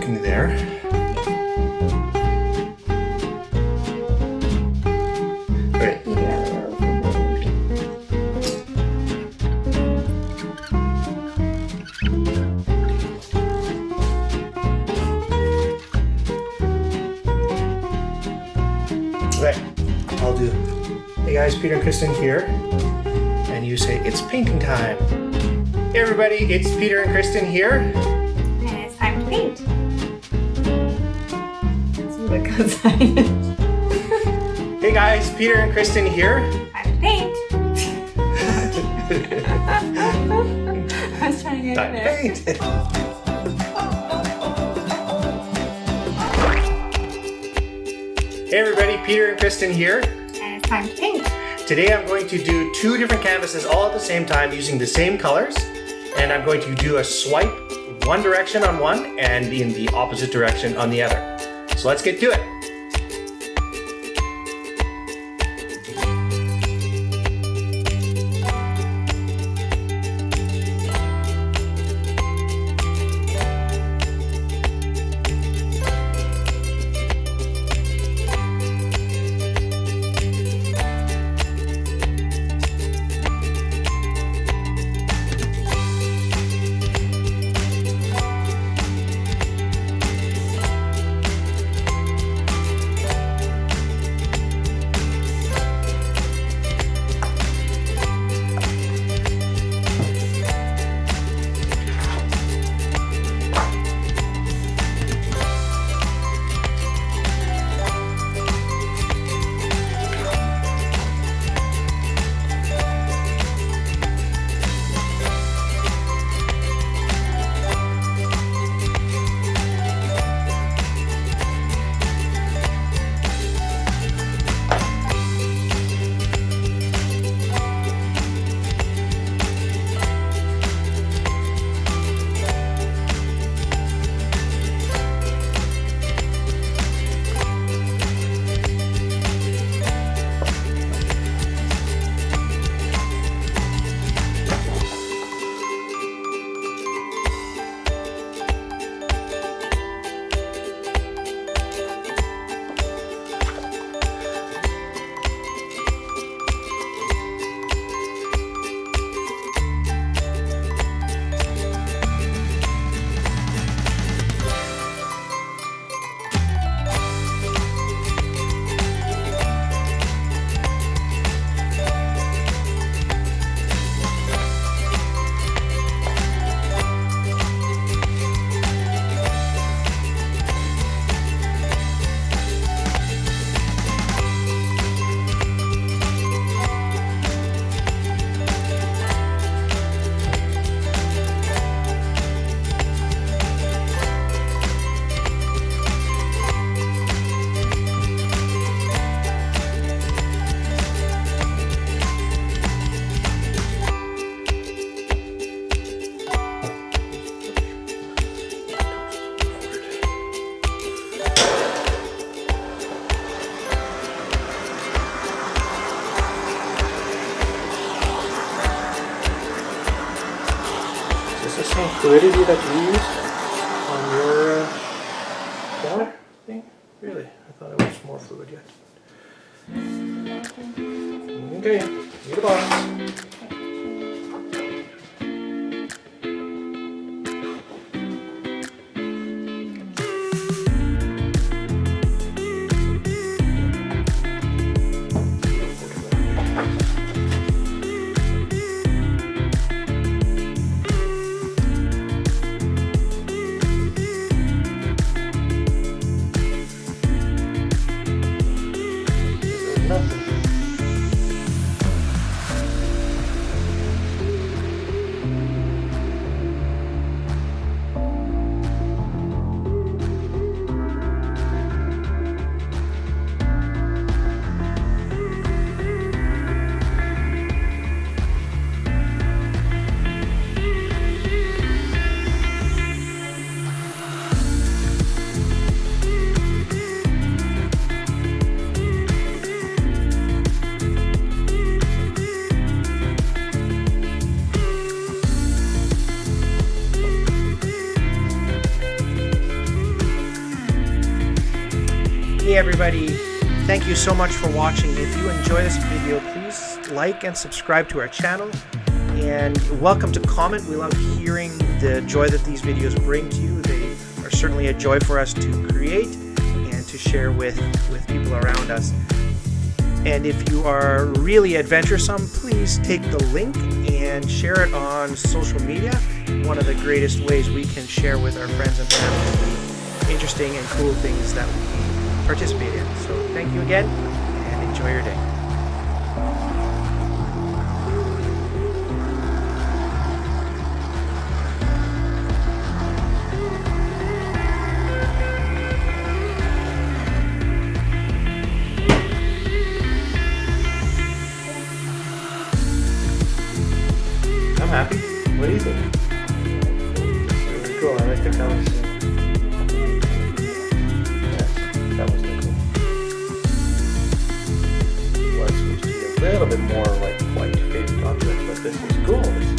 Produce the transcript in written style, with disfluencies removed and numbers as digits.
working there. Right. Okay, I'll do. Hey guys, Peter and Kristen here, and you say it's painting time. Hey everybody, it's Peter and Kristen here. And it's time to paint. See what goes on. Hey guys, Peter and Kristen here. Time to paint. I was trying to get Time it to there. paint. Hey everybody, Peter and Kristen here. And it's time to paint. Today I'm going to do 2 different canvases all at the same time using the same colors. And I'm going to do a swipe one direction on one and in the opposite direction on the other. So let's get to it. Is this the same fluidity that you used on your water thing? Really? I thought it was more fluid yet. Okay, need a box. Hey everybody, thank you so much for watching. If you enjoy this video, please like and subscribe to our channel. And welcome to comment. We love hearing the joy that these videos bring to you. They are certainly a joy for us to create and to share with people around us. And if you are really adventuresome, please take the link and share it on social media. One of the greatest ways we can share with our friends and family the interesting and cool things that we participate in. So thank you again and enjoy your day. I'm happy. What do you think? Very cool. I like the colors. Yes, that was the cool. It was supposed to be a little bit more like white faded onto it, but this is cool. This is